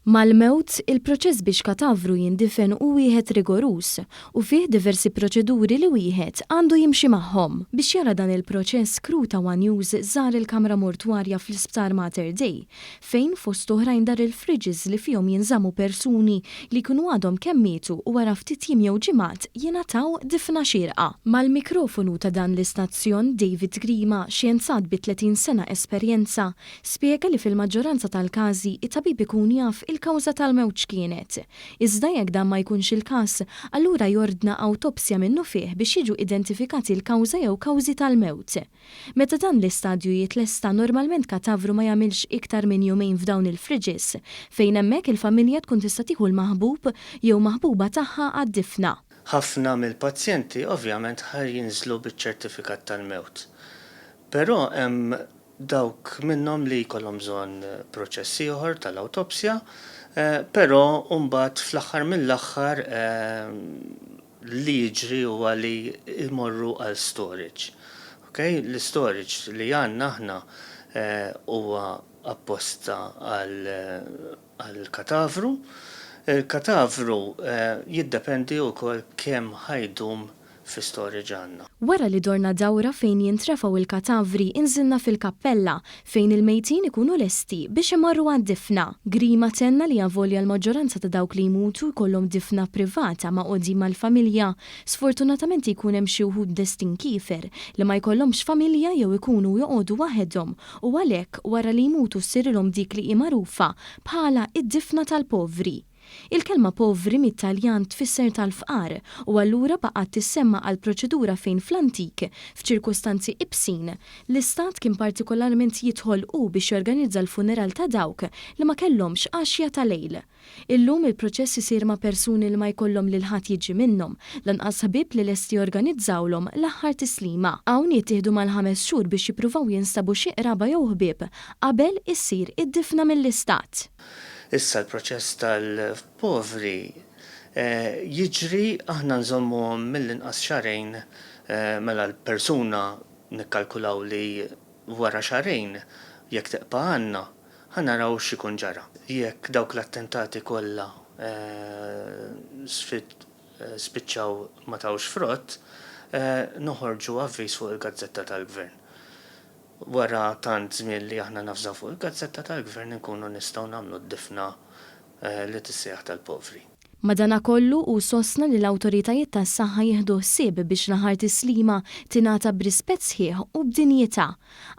Mal-mewt, il-proċess biex katavru jindifen u wieħed rigorus u fih diversi proċeduri li wieħed għandu jimxi magħhom. Biex jara dan il-proċess Kruta One News żar il-Kamra Mortwarja fl-Isptar Mater Dei, fejn fost oħrajn dar il-fridges li fihom jinżammu persuni li kunu għadhom kemm mietu u wara ftit jiem jew ġimgħat jingħataw difna xierqa. Mal-mikrofonu ta' dan l-istazzjon David Grima, xjenzat bi 30 sena esperjenza, spjega li fil-maġġoranza tal-każi it-tabib ikun jaf il-kawża tal-mewt x'kienet. Iżda jekk dan ma jkunx il-każ, allura jordna awtopsja minnu fih biex jiġu identifikati l-kawża jew kawżi tal-mewt. Meta dan l-istadju jitlesta normalment katavru ma jagħmilx iktar minn jumejn f'dawn il-fridges, fejn hemmhekk il-familja tkun tista' tieħu l-maħbub jew maħbuba tagħha għad-difna. Ħafna mill-pazjenti ovvjament ħar jinżlu biċ-ċertifikat tal-mewt. Però hemm dawk minnhom li jkollhom bżonn proċess ieħor tal-awtopsja, però mbagħad fl-aħħar mill-aħħar li jiġri huwa li jmorru għal storage. Okay? L-storage li għandna aħna huwa apposta għal katavru. Il-katavru jiddependi wkoll kemm ħajdum fi storage għandna. Wara li dorna dawra fejn jintrafaw il-katavri inżilna fil-kappella fejn il-mejtin ikunu lesti biex imorru għad-difna. Grima tenna li avolja l-maġġoranza ta' dawk li jmutu jkollhom difna privata ma' qudiem mal-familja, sfortunatament jkun hemm xi wħud destin kiefer li ma jkollhomx familja jew ikunu joqogħdu waħedhom u għalhekk wara li jmutu ssirilhom dik li hi magħrufa bħala id-difna tal-povri. Il-kelma povri mit-Taljan tfisser tal-fqar u allura baqgħet tissemma għal proċedura fejn fl-antik, f'ċirkustanzi ibsin, l-istat kien partikolarment jidħol biex jorganizza l-funeral ta' dawk li ma kellhomx għaxja ta' lejl. Illum il-proċess isir ma' persuni li ma jkollhom lil ħadd jiġi minnhom, lanqas ħbieb li lesti jorganizzawlhom l-aħħar tislima. Hawn jittieħdu mal-5 xhur biex jippruvaw jinstabu xi qraba jew ħbieb qabel issir id-difna mill-istat. Issa l-proċess tal-povri jiġri aħna nżommuhom mill-inqas xarejn mela l-persuna nikkalkulaw li wara xarejn jekk teqpa' għandna ħanaraw x'ikun ġara. Jekk dawk l-attentati kollha spiċċaw ma tawx frott, noħorġu avviż fuq il-Gazzetta tal-Gvern. Wara tant żmien li aħna nafżaw fuq il-Gazzetta tal-Gvern nkunu nistgħu nagħmlu d-difna li tissejjaħ tal-povri. Madanakollu u sostna li l-awtoritajiet tas-saħħa jieħdu ħsieb biex l-aħħar tislima tingħata b'rispett sħiħ u b'dinjità.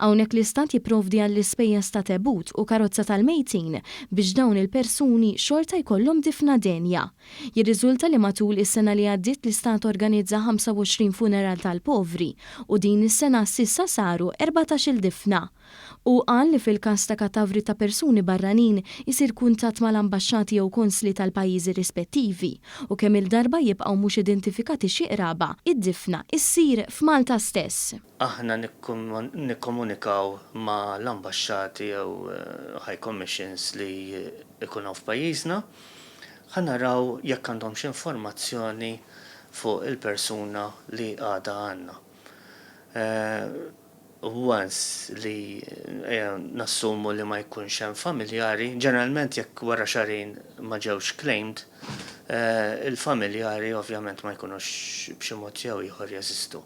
Hawnhekk l-istat jipprovdi għall-ispejjeż ta' tebut u karozza tal-mejtin biex dawn il-persuni xorta jkollhom difna denja. Jirriżulta li matul is-sena li għaddiet l-istat organizza 25 funeral tal-povri u din is-sena s'issa saru 14-il difna. U qal li fil-każ ta' katavri ta' persuni barranin isir kuntatt mal-ambaxxati jew konsli tal-pajjiżi rispettivi u kemm il-darba jibqgħu mhux identifikati xi qraba, id-difna issir f'Malta stess. Aħna nikkomunikaw ma' l-ambaxxati jew high commissions li ikunu f'pajjiżna, ħanaraw jekk għandhom xi informazzjoni fuq il-persuna li għadha għandna. Once li nassumu li ma jkunx hemm familjari, ġeneralment jekk wara xarejn ma ġewx claimed, il-familjari ovvjament ma jkunux b'xi mod jew ieħor jeżistu.